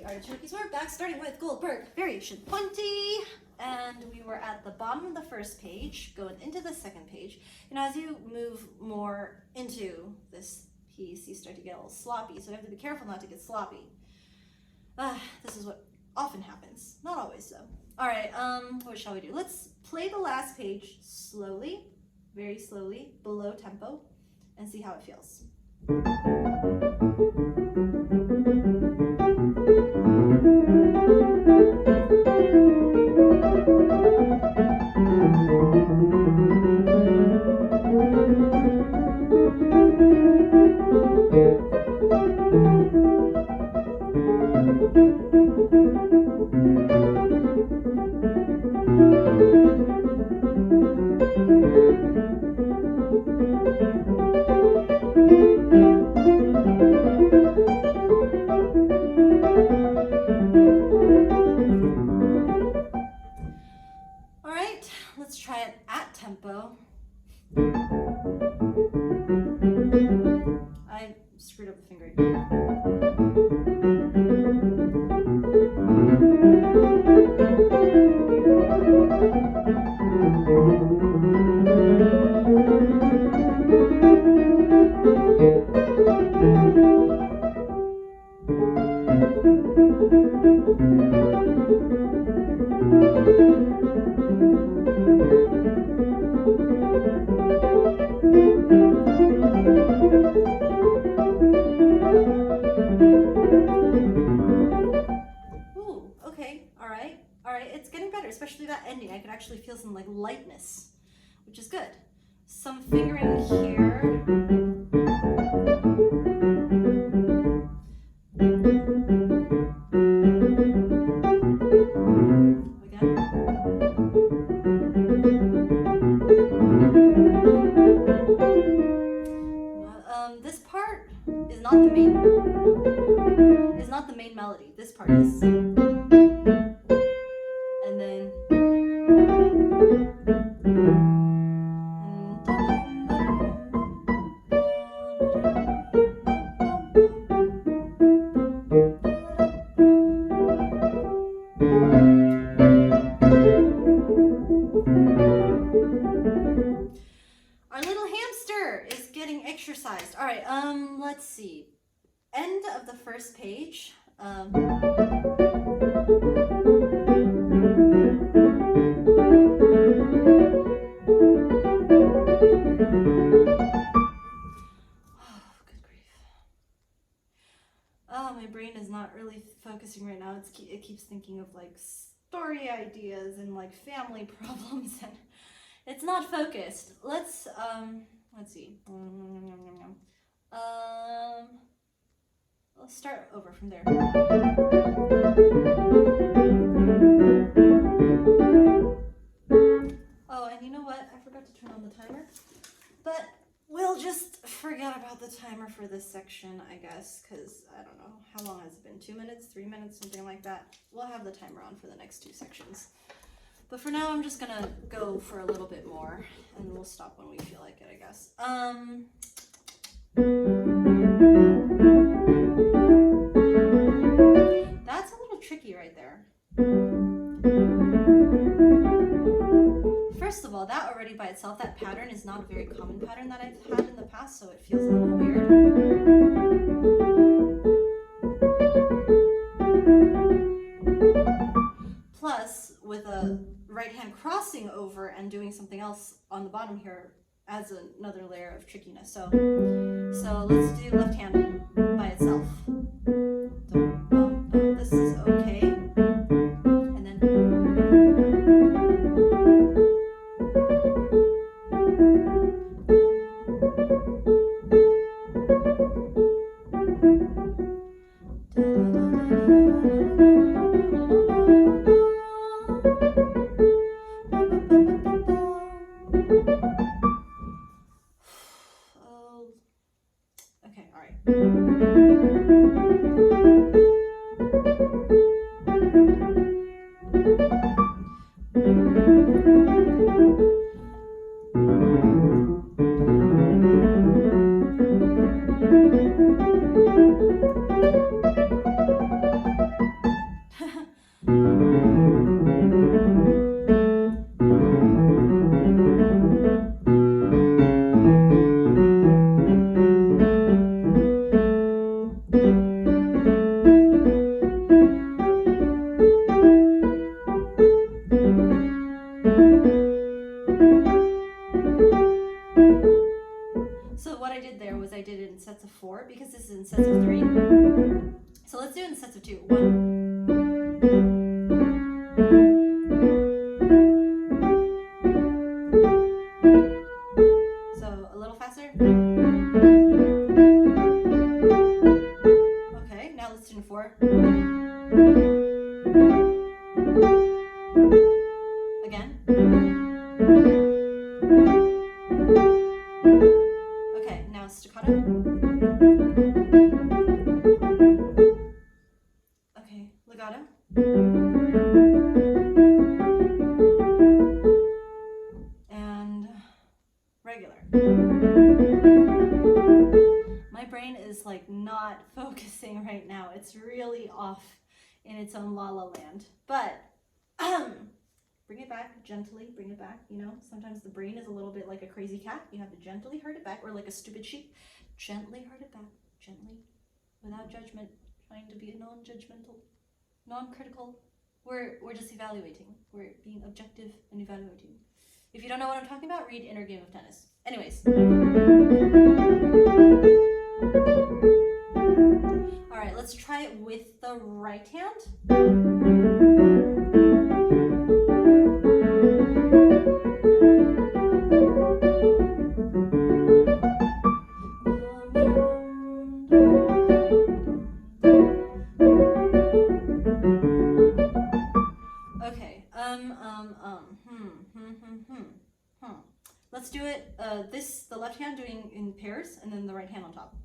the artichokes. We're back starting with Goldberg variation 20, and we were at the bottom of the first page going into the second page. And as you move more into this piece, you start to get a little sloppy, so you have to be careful not to get sloppy. This is what often happens, not always though. All right, what shall we do? Let's play the last page slowly, very slowly, below tempo, and see how it feels. Let's try it at tempo. I screwed up the fingering. It's getting better, especially that ending. I could actually feel some like lightness, which is good. Some fingering here. Again. This part is not the main melody. This part is. Our little hamster is getting exercised. All right, let's see. End of the first page. Oh, good grief. Oh, my brain is not really focusing right now. It keeps thinking of like story ideas and like family problems, and it's not focused. Let's see. Let's start over from there. Oh, and you know what? I forgot to turn on the timer, but we'll just forget about the timer for this section, I guess, because I don't know. How long has it been? 2 minutes, 3 minutes, something like that? We'll have the timer on for the next two sections. But for now, I'm just gonna go for a little bit more, and we'll stop when we feel like it, I guess. That's a little tricky right there. First of all, that already by itself, that pattern is not a very common pattern that I've had in the past, so it feels a little weird. Plus, with a right hand crossing over and doing something else on the bottom here adds another layer of trickiness. So let's do left hand by itself. This is okay. And then okay, all right. 4 because this is in sets of 3. So let's do it in sets of 2. 1. So a little faster. Okay, now let's do in 4. Again. Okay, now staccato. Okay, legato. And regular. My brain is like not focusing right now. It's really off in its own la la land. But bring it back gently, bring it back. You know, sometimes the brain is a little bit like a crazy cat. You have to gently herd it back, or like a stupid sheep. Gently herd it back, gently, without judgment, trying to be non-judgmental, non-critical. We're just evaluating. We're being objective and evaluating. If you don't know what I'm talking about, read Inner Game of Tennis. Anyways. All right, let's try it with the right hand. Okay, Let's do it, the left hand doing in pairs, and then the right hand on top.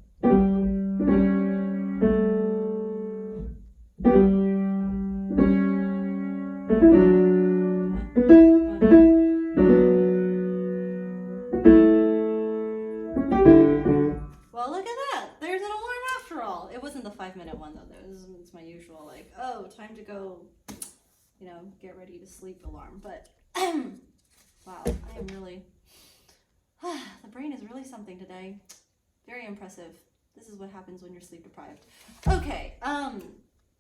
Well, look at that. There's an alarm after all. It wasn't the 5-minute one, though. It's my usual, like, oh, time to go, you know, get ready to sleep alarm. But, wow, I am really... the brain is really something today. Very impressive. This is what happens when you're sleep deprived. Okay,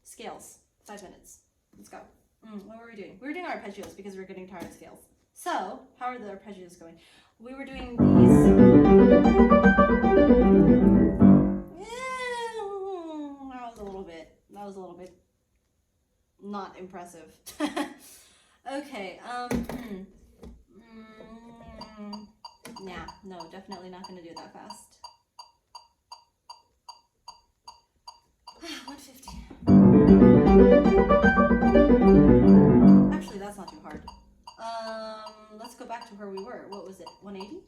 scales. 5 minutes. Let's go. What were we doing? We were doing arpeggios because we were getting tired of scales. So, how are the arpeggios going? We were doing these. That was a little bit not impressive. Okay, yeah, no, definitely not going to do that fast. 150. Actually, that's not too hard. Let's go back to where we were. What was it? 180?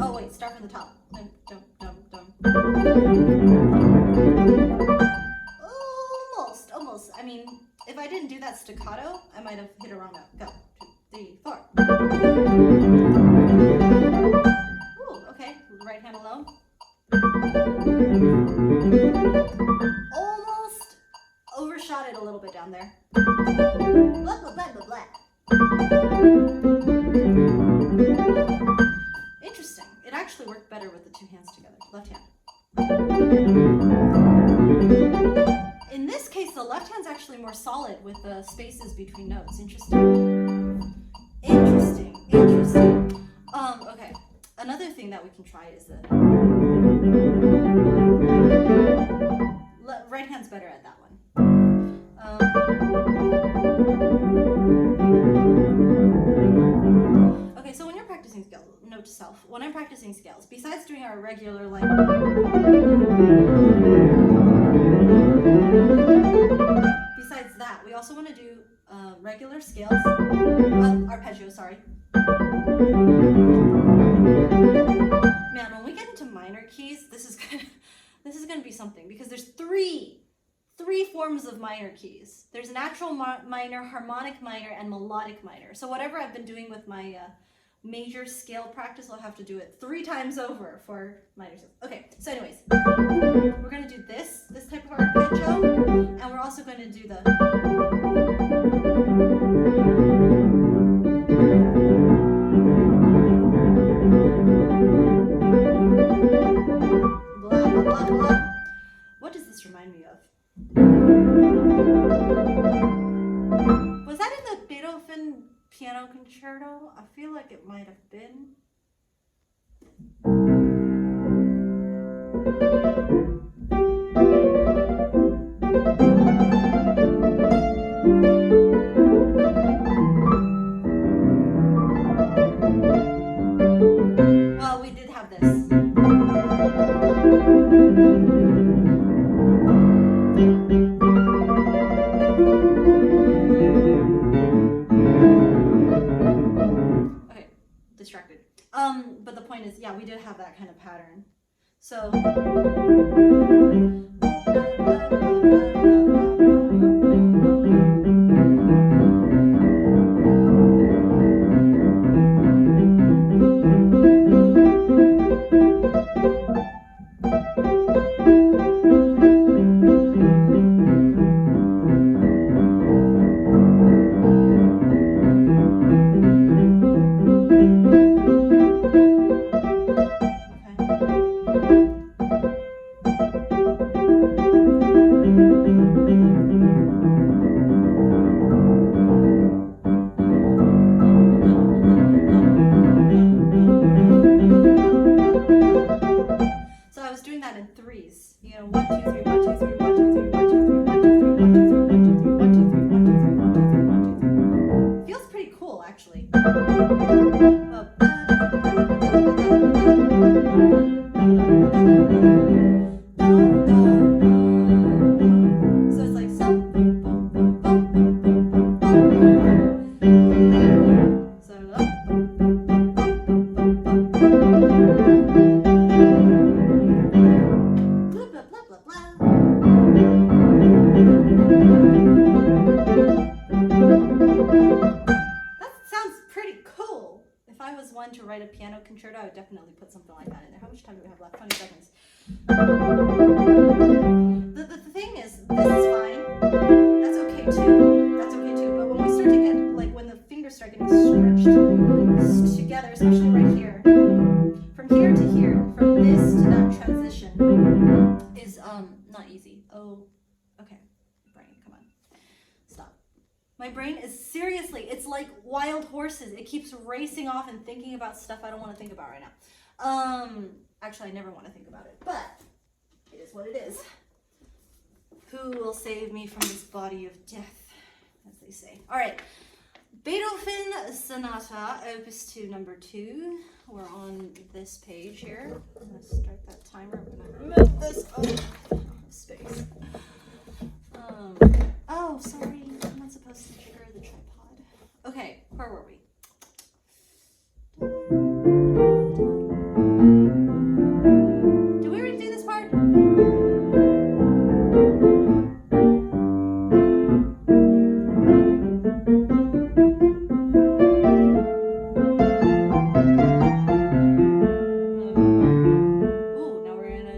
Oh, wait, start from the top. Almost. I mean, if I didn't do that staccato, I might have hit a wrong note. Go. 2, 3, 4. Ooh, okay. Right hand alone. Almost overshot it a little bit down there. Blah, blah, blah, blah, blah. Interesting. It actually worked better with the 2 hands together. Left hand. In this case, the left hand's actually more solid with the spaces between notes. Interesting. Okay. Another thing that we can try is the right hand's better at that one. Okay, so when you're practicing scales, note to self, when I'm practicing scales, besides doing our regular like besides that, we also want to do regular scales, arpeggio, sorry. Man, when we get into minor keys, this is gonna be something, because there's three forms of minor keys. There's natural minor, harmonic minor, and melodic minor. So whatever I've been doing with my major scale practice, I'll have to do it 3 times over for minor scales. Okay, so anyways, we're gonna do this type of arpeggio, and we're also gonna do the blah, blah, blah, blah. What does this remind me of? Was that in the Beethoven piano concerto? I feel like it might have been. Well, we did have this. Okay, distracted. But the point is, yeah, we did have that kind of pattern. So in threes. You know, 1, 2, 3, 1, 2, 3, 1, 2, 3, 1, 2, 3, 1, 2, 3, 1, 2, 3, 1, 2, 3, 1, 2, 3, 1, 2, 3, 1, 2, 3, 1, 2, 3, 1, 2, 3. Feels pretty cool, actually. So it's like some. To write a piano concerto, I would definitely put something like that in there. How much time do we have left? 20 seconds. The thing is, this is fine. That's okay too. That's okay too. But when we start to get, like, when the fingers start getting stretched together, especially right here, from here to here, from this to that transition, is not easy. Oh, okay. Brain, come on. Stop. My brain is seriously, it's like wild horses. It keeps racing off and thinking about stuff I don't want to think about right now. Actually, I never want to think about it, but it is what it is. Who will save me from this body of death, as they say. All right, Beethoven Sonata, Opus 2, number 2. We're on this page here. I'm going to start that timer. I'm going to move this space. Oh, sorry. I'm not supposed to trigger the tripod. Okay, where were we? Did we already do this part? Ooh, now we're in a...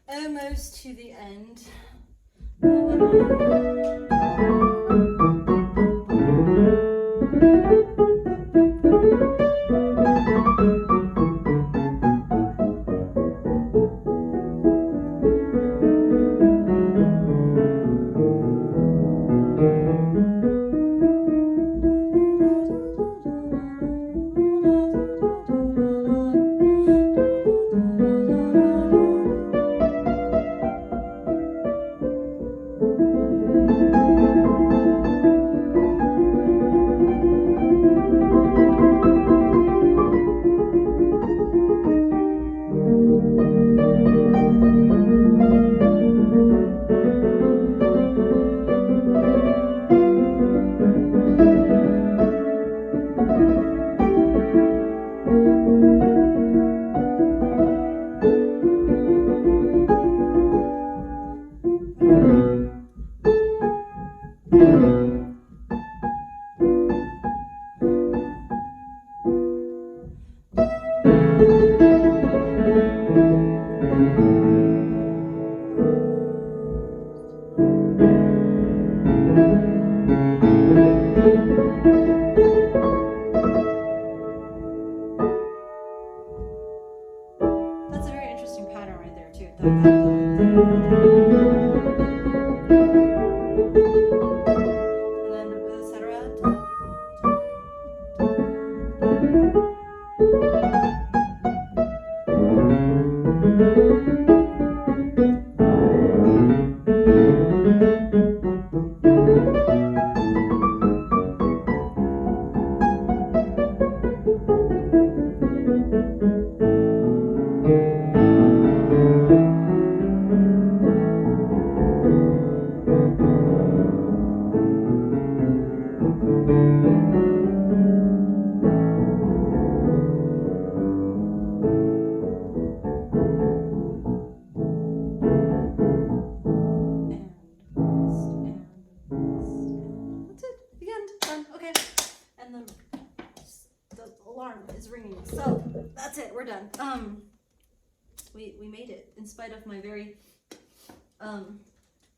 Almost to the end. That's a very interesting pattern right there too. And then etc. Is ringing. So that's it. We're done. We made it in spite of my very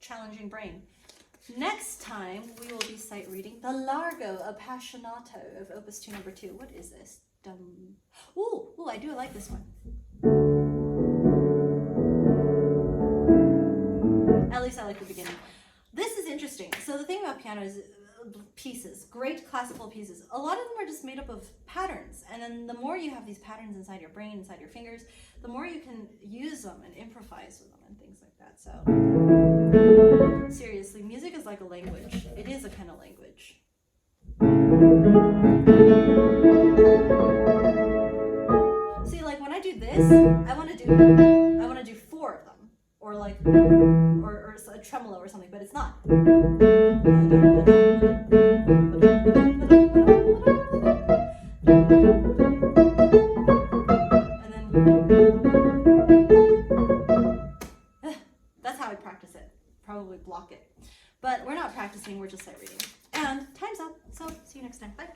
challenging brain. Next time we will be sight reading the Largo Appassionato of Opus 2 number 2. What is this? Ooh, I do like this one. At least I like the beginning. This is interesting. So the thing about piano is pieces, great classical pieces, a lot of them are just made up of patterns, and then the more you have these patterns inside your brain, inside your fingers, the more you can use them and improvise with them and things like that. So seriously, music is like a language. It is a kind of language. See, like when I do this, I want to do 4 of them, or like or a tremolo or something, but it's not. And then that's how I practice it. Probably block it. But we're not practicing, we're just sight reading. And time's up, so see you next time. Bye.